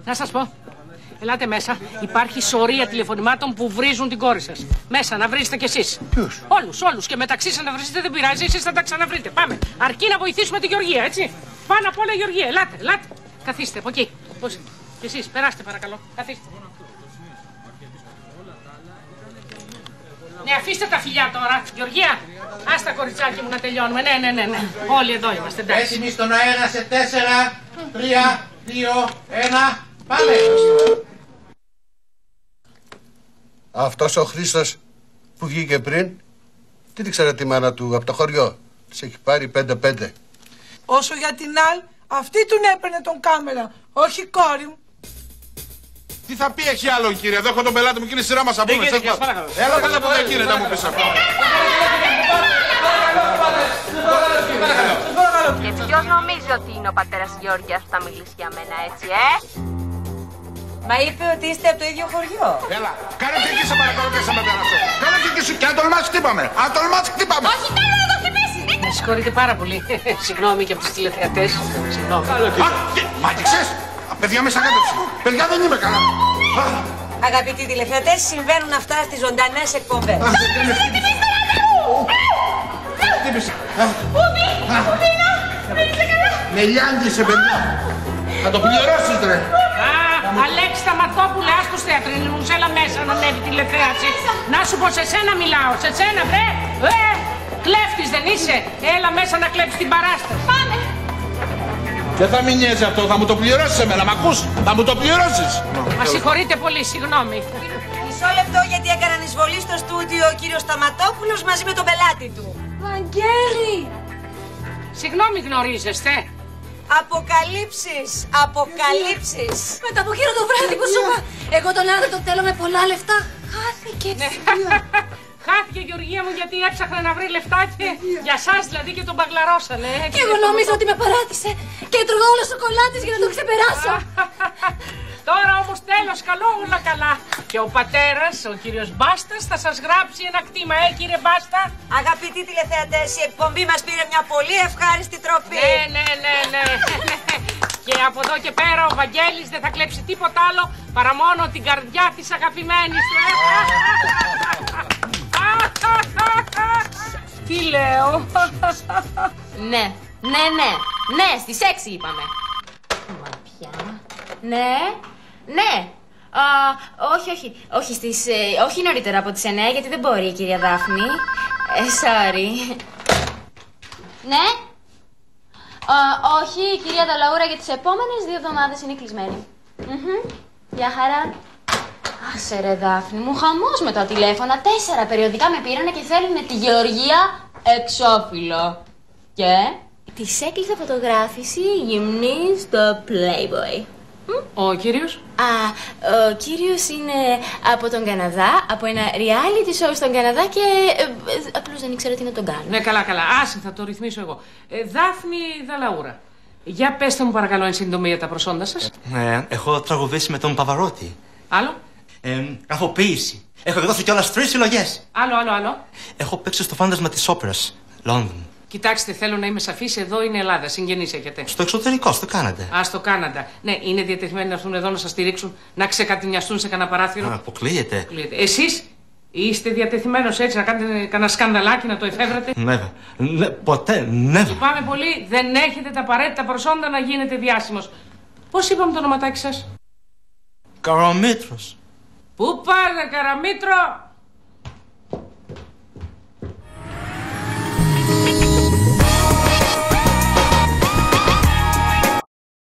Να σας πω, ελάτε μέσα. Υπάρχει σωρία τηλεφωνημάτων που βρίζουν την κόρη σας. Μέσα να βρίζετε κι εσείς. Ποιους? Όλους. Και μεταξύ σας να βρίζετε δεν πειράζει, εσείς θα τα ξαναβρείτε. Πάμε. Αρκεί να βοηθήσουμε τη Γεωργία, έτσι. Πάνω απ' όλα η Γεωργία. Ελάτε. Καθίστε από εκεί. Και εσείς, περάστε παρακαλώ. Καθίστε. Ναι, αφήστε τα φιλιά τώρα. Γεωργία, άστα κοριτσάκι μου να τελειώνουμε. Ναι. Όλοι εδώ είμαστε, εντάξει. Έτοιμοι στον αέρα σε 4, 3, 2, 1. Πάμε! Αυτός ο Χρήστος που βγήκε πριν, τι τη ξέρετε τη μάνα του από το χωριό. Της έχει πάρει 5-5. Όσο για την άλλη, αυτή τον έπαιρνε τον κάμερα, όχι η κόρη μου. Τι θα πει έχει άλλον, κύριε? Εδώ έχω τον πελάτη μου και είναι η σειρά μας να πούμε. Έλα καλά από εδώ, κύριε, να μου πεις αυτό. Και ποιος νομίζει ότι είναι ο πατέρας Γεώργιας που θα μιλήσει για μένα έτσι, Μα είπε ότι είστε από το ίδιο χωριό. Έλα, κάνε και εκεί σε παρακαλώ και σε με περάσω. Κάνε και εκεί σου και αν τολμάς χτύπαμε. Όχι, θέλω να το χτυπήσει. Με συγχωρείτε πάρα πολύ. Συγγνώμη και από τους τηλεθεατές. Συγγνώμη. Μ' άντιξες. Παιδιά με σακάτεψε. Παιδιά δεν είμαι καλά. Αγαπητοί τηλεθεατές, συμβαίνουν αυτά στις ζωντανές εκπομπές. Με λιάντισε, παιδιά. Θα το πληρώσεις, ρε. Αλέξη Σταματόπουλε, άς τους θεατρινούς, έλα μέσα να ανέβει τηλεθέαση. Να σου πω, σε σένα μιλάω, σε σένα, βρε. Κλέφτης δεν είσαι. Έλα μέσα να κλέψεις την παράσταση. Πάμε. Και θα μην νοιάζει αυτό, θα μου το πληρώσεις εμένα, μ' ακούς? Θα μου το πληρώσεις. Μα συγχωρείτε πολύ, συγγνώμη. Μισό λεπτό γιατί έκαναν εισβολή στο στούντιο ο κύριος Σταματόπουλος μαζί με τον πελάτη του. Βαγγέλη! Συγγνώμη, γνωρίζεστε? Αποκαλύψεις. Μετά από γύρω το βράδυ που σου είπα, εγώ τον άντρα τον θέλω με πολλά λεφτά. Χάθηκε Χάθηκε, Γεωργία μου, γιατί έψαχνα να βρει λεφτά και για σας δηλαδή και τον μπαγλαρώσανε. Και εγώ νόμιζα ότι με παράτησε και έτρωγα όλο σοκολάτες για να το ξεπεράσω. Τώρα όμως τέλος, καλό, όλα καλά. Και ο πατέρας, ο κύριος Μπάστας, θα σας γράψει ένα κτήμα, κύριε Μπάστα. Αγαπητοί τηλεθεατές, η εκπομπή μας πήρε μια πολύ ευχάριστη τροπή. Ναι. Και από εδώ και πέρα ο Βαγγέλης δεν θα κλέψει τίποτα άλλο παρά μόνο την καρδιά της αγαπημένης του. Τι λέω? Ναι, στις 6 είπαμε. Μα πια. Ναι. Όχι νωρίτερα από τις 9, γιατί δεν μπορεί η κυρία Δάφνη. Sorry. Ναι. Όχι, η κυρία Δαλαούρα για τις επόμενες 2 εβδομάδες είναι κλεισμένη. Γεια χαρά. Άσε ρε Δάφνη μου, χαμός με τα τηλέφωνα. 4 περιοδικά με πήρανε και θέλουνε τη Γεωργία εξώφυλλο. Και της έκλεισε φωτογράφηση γυμνή στο Playboy. Ο κύριος? Ο κύριος είναι από τον Καναδά, από ένα reality show στον Καναδά και απλώς δεν ήξερα τι να τον κάνω. Ναι, καλά, άσε, θα το ρυθμίσω εγώ. Δάφνη Δαλαούρα. Για πέστε μου παρακαλώ εν συντομία τα προσόντα σας. Έχω τραγουδήσει με τον Παβαρότη. Άλλο? Γραφοποίηση. Έχω εκδώσει κιόλας 3 συλλογές. Άλλο. Έχω παίξει στο φάντασμα της όπερας, Λόνδον. Κοιτάξτε, θέλω να είμαι σαφής, εδώ είναι Ελλάδα, συγγενείς έχετε. Στο εξωτερικό, στο Κάναντα. Στο Κάναντα. Ναι, είναι διατεθειμένοι να έρθουν εδώ να σας στηρίξουν, να ξεκατηνιαστούν σε κανένα παράθυρο. Αποκλείεται. Εσείς είστε διατεθειμένος έτσι να κάνετε κανένα σκανδαλάκι, να το εφεύρετε? Ναι, ποτέ, never. Λυπάμαι πολύ, δεν έχετε τα απαραίτητα προσόντα να γίνετε διάσημος. Πώς είπαμε το ονοματάκι σας? Καραμήτρος. Πού πάτε, Καραμήτρο?